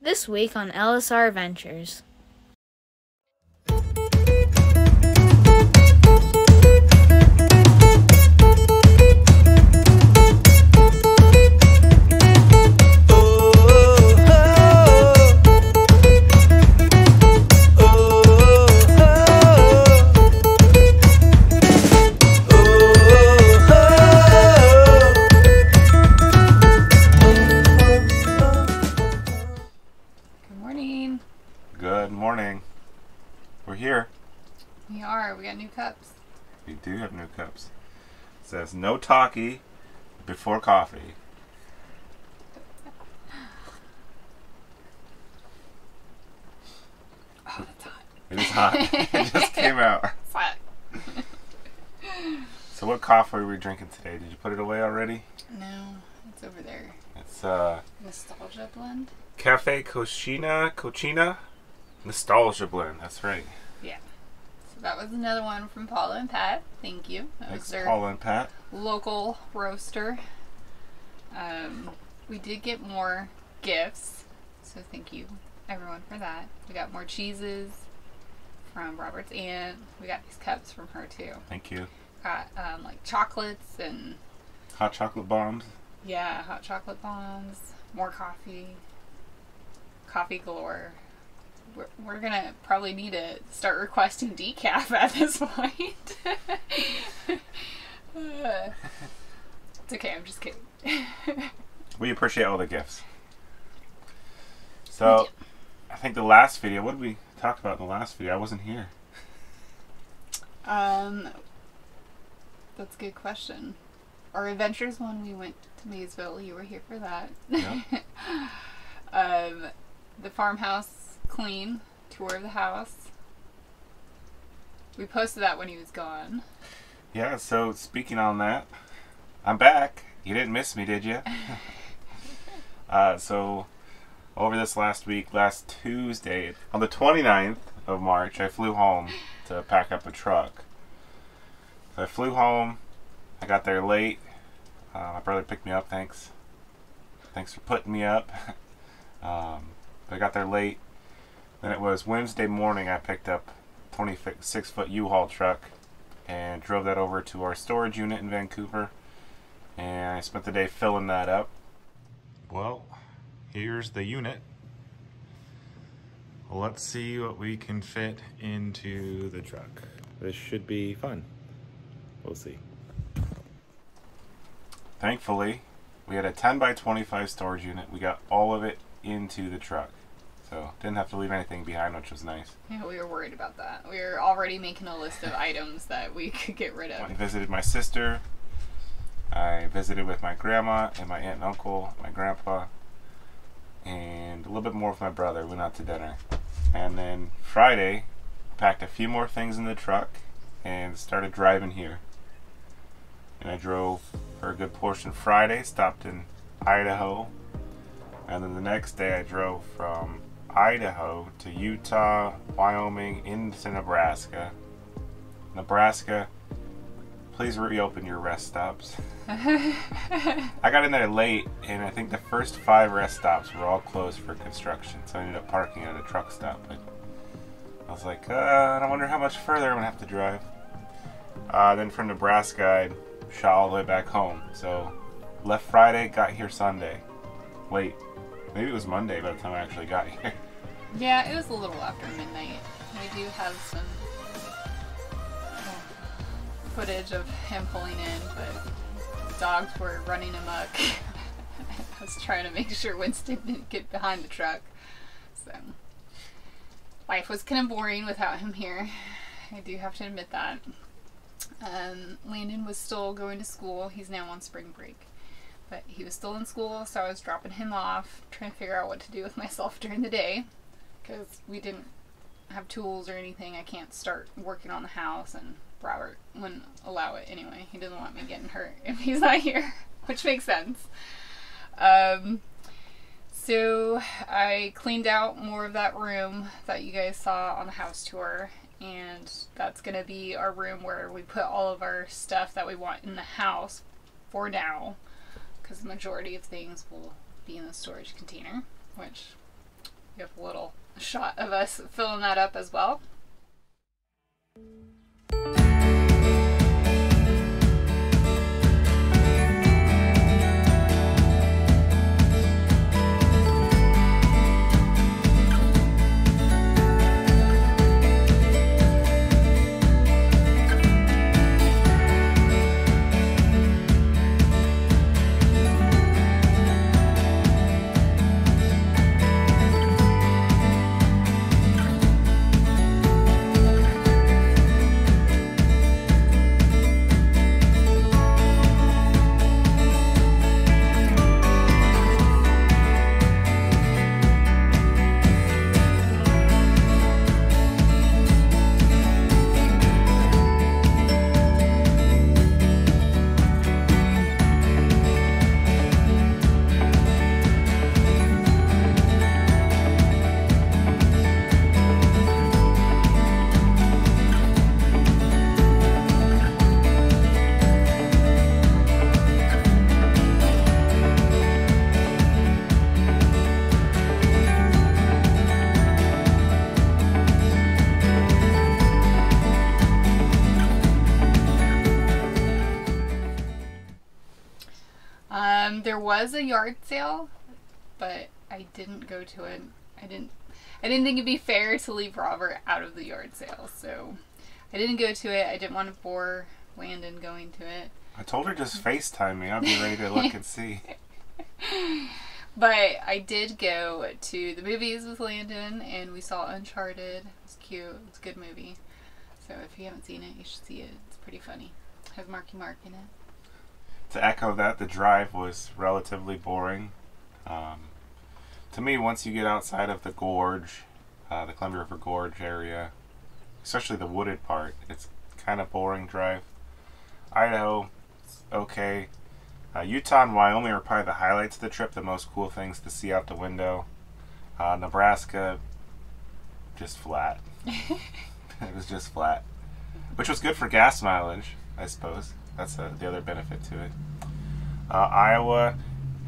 This week on Ellessare Adventures. Good morning. We're here. We are. We got new cups. We do have new cups. It says no talkie before coffee. Oh, it's hot. It is hot. It just came out. It's hot. So what coffee are we drinking today? Did you put it away already? No, it's over there. It's Nostalgia blend. Cafe Cochina Nostalgia blend. That's right. Yeah. So that was another one from Paula and Pat. Thank you. That Thanks, was their Paula and Pat. local roaster. We did get more gifts, so thank you everyone for that. We got more cheeses from Robert's aunt. We got these cups from her too. Thank you. Got like chocolates and Hot chocolate bombs. yeah, hot chocolate bombs. More coffee. Coffee galore. We're gonna probably need to start requesting decaf at this point. It's okay, I'm just kidding. We appreciate all the gifts. So, I think the last video, what did we talk about in the last video? I wasn't here. That's a good question. Our adventures when we went to Maysville, you were here for that. Yep. The farmhouse clean tour of the house. We posted that when he was gone. Yeah, so speaking on that, I'm back. You didn't miss me, did you? So, over this last week, last Tuesday, on the 29th of March, I flew home to pack up a truck. So I flew home. I got there late. My brother picked me up, thanks. Thanks for putting me up. But I got there late. Then it was Wednesday morning I picked up a 26-foot U-Haul truck and drove that over to our storage unit in Vancouver. And I spent the day filling that up. Well, here's the unit. Let's see what we can fit into the truck. This should be fun. We'll see. Thankfully, we had a 10 by 25 storage unit. We got all of it into the truck. So, didn't have to leave anything behind, which was nice. Yeah, we were worried about that. We were already making a list of items that we could get rid of. I visited my sister. I visited with my grandma and my aunt and uncle, my grandpa, and a little bit more with my brother. Went out to dinner. And then Friday, packed a few more things in the truck and started driving here. And I drove for a good portion Friday, stopped in Idaho, and then the next day I drove from Idaho to Utah, Wyoming, into Nebraska. Nebraska, please reopen your rest stops. I got in there late, and I think the first 5 rest stops were all closed for construction, so I ended up parking at a truck stop. But I was like, I wonder how much further I'm gonna have to drive. Then from Nebraska, I shot all the way back home. So left Friday, got here Sunday. Wait, maybe it was Monday by the time I actually got here. Yeah, it was a little after midnight. We do have some footage of him pulling in, but dogs were running amok. I was trying to make sure Winston didn't get behind the truck. So life was kind of boring without him here. I do have to admit that. Landon was still going to school. He's now on spring break. But he was still in school, so I was dropping him off, trying to figure out what to do with myself during the day. Because we didn't have tools or anything. I can't start working on the house, and Robert wouldn't allow it anyway. He doesn't want me getting hurt if he's not here, which makes sense. So I cleaned out more of that room that you guys saw on the house tour, and that's going to be our room where we put all of our stuff that we want in the house for now, because the majority of things will be in the storage container, which We have a little shot of us filling that up as well. There was a yard sale, but I didn't go to it. I didn't think it'd be fair to leave Robert out of the yard sale, so I didn't go to it. I didn't want to bore Landon going to it. I told her just FaceTime me. I'll be ready to look and see. But I did go to the movies with Landon, and we saw Uncharted. It was cute. It was a good movie. So if you haven't seen it, you should see it. It's pretty funny. It has Marky Mark in it. To echo that, the drive was relatively boring. To me, once you get outside of the gorge, the Columbia River Gorge area, especially the wooded part, it's kind of boring drive. Idaho, okay. Utah and Wyoming are probably the highlights of the trip, the most cool things to see out the window. Nebraska, just flat. It was just flat. Which was good for gas mileage, I suppose. That's the other benefit to it. Iowa,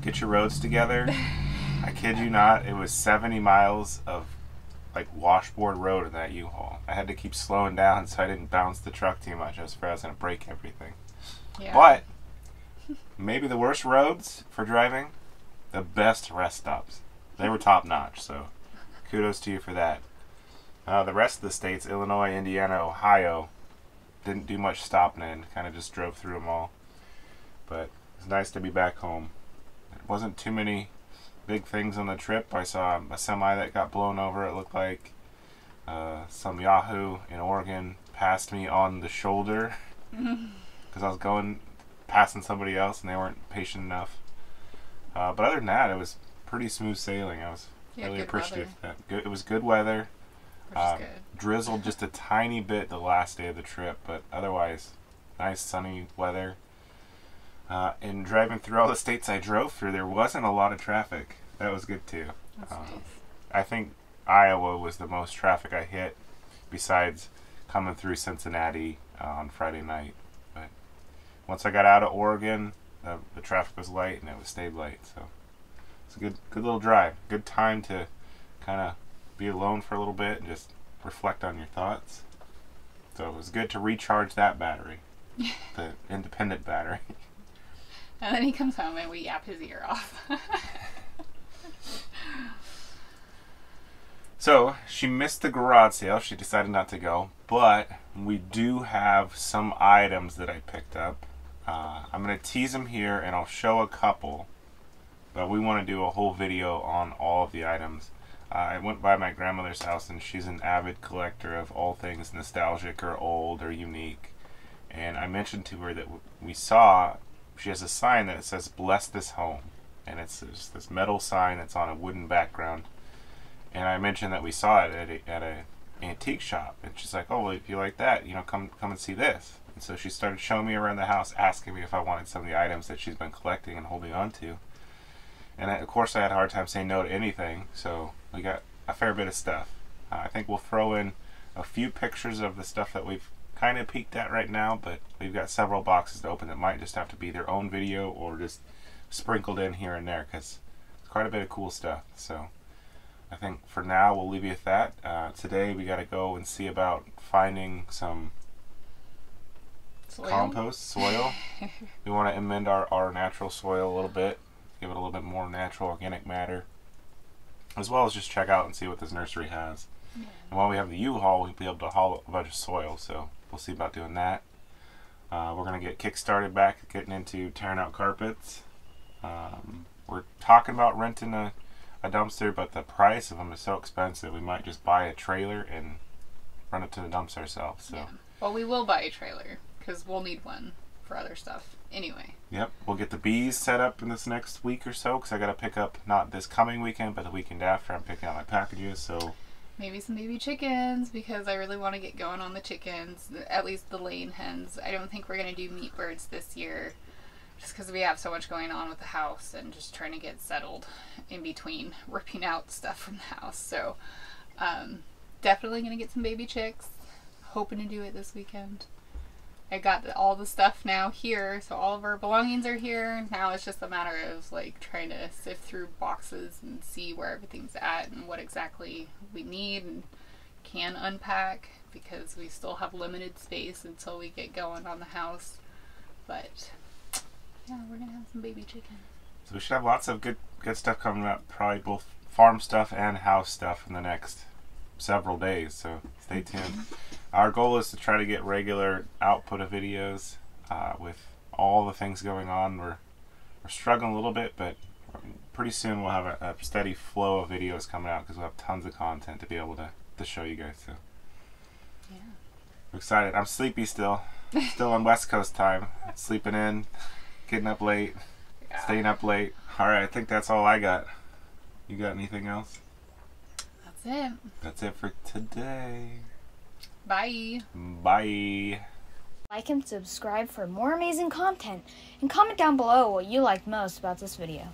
get your roads together. I kid you not, it was 70 miles of like washboard road in that U-Haul. I had to keep slowing down so I didn't bounce the truck too much. I was afraid I was going to break everything. Yeah. But maybe the worst roads for driving, the best rest stops. They were top notch, so kudos to you for that. The rest of the states, Illinois, Indiana, Ohio, didn't do much stopping in, kind of just drove through them all. But it's nice to be back home. There wasn't too many big things on the trip. I saw a semi that got blown over, it looked like. Some Yahoo in Oregon passed me on the shoulder because I was passing somebody else and they weren't patient enough. But other than that, it was pretty smooth sailing. I was really appreciative of that. It was good weather. Drizzled just a tiny bit the last day of the trip, but otherwise nice sunny weather. And driving through all the states I drove through, there wasn't a lot of traffic. That was good too. I think Iowa was the most traffic I hit, besides coming through Cincinnati on Friday night. But once I got out of Oregon, the traffic was light and it stayed light. So it's a good little drive. Good time to kind of be alone for a little bit and just reflect on your thoughts. So it was good to recharge that battery, the independent battery. And then he comes home and we yap his ear off. So she missed the garage sale. She decided not to go, but we do have some items that I picked up. I'm going to tease them here and I'll show a couple, but we want to do a whole video on all of the items. I went by my grandmother's house and she's an avid collector of all things nostalgic or old or unique. And I mentioned to her that she has a sign that says "Bless this home," and it's this metal sign that's on a wooden background. And I mentioned that we saw it at a antique shop, and she's like, "Oh, well, if you like that, come and see this." And so she started showing me around the house, asking me if I wanted some of the items that she's been collecting and holding on to. And of course, I had a hard time saying no to anything, so we got a fair bit of stuff. I think we'll throw in a few pictures of the stuff that we've kind of peeked at right now, but we've got several boxes to open that might just have to be their own video or just sprinkled in here and there, because it's quite a bit of cool stuff. So I think for now we'll leave you at that. Today we got to go and see about finding some compost soil. We want to amend our natural soil a little bit, give it a little bit more natural organic matter, as well as just check out and see what this nursery has. Yeah. And while we have the U-Haul, we'll be able to haul a bunch of soil, so we'll see about doing that. We're going to get kick-started back, getting into tearing out carpets. We're talking about renting a dumpster, but the price of them is so expensive, we might just buy a trailer and run it to the dumpster ourselves. So. Yeah. Well, we will buy a trailer, because we'll need one for other stuff anyway. Yep, we'll get the bees set up in this next week or so, because I got to pick up, not this coming weekend, but the weekend after. I'm picking up my packages, so... Maybe some baby chickens, because I really want to get going on the chickens, at least the laying hens. I don't think we're going to do meat birds this year, just because we have so much going on with the house and just trying to get settled in between ripping out stuff from the house. So definitely going to get some baby chicks, hoping to do it this weekend. I got all the stuff now here, so all of our belongings are here. Now it's just a matter of like trying to sift through boxes and see where everything's at and what exactly we need and can unpack, because we still have limited space until we get going on the house. But yeah, we're gonna have some baby chickens. So we should have lots of good stuff coming up, probably both farm stuff and house stuff in the next several days, so stay tuned. Our goal is to try to get regular output of videos. With all the things going on, we're struggling a little bit, but pretty soon we'll have a steady flow of videos coming out, because we'll have tons of content to be able to show you guys. So yeah, I'm excited. I'm sleepy still on West Coast time, sleeping in, getting up late, staying up late. All right, I think that's all I got. You got anything else? That's it. That's it for today. Bye. Bye. Like and subscribe for more amazing content, and comment down below what you liked most about this video.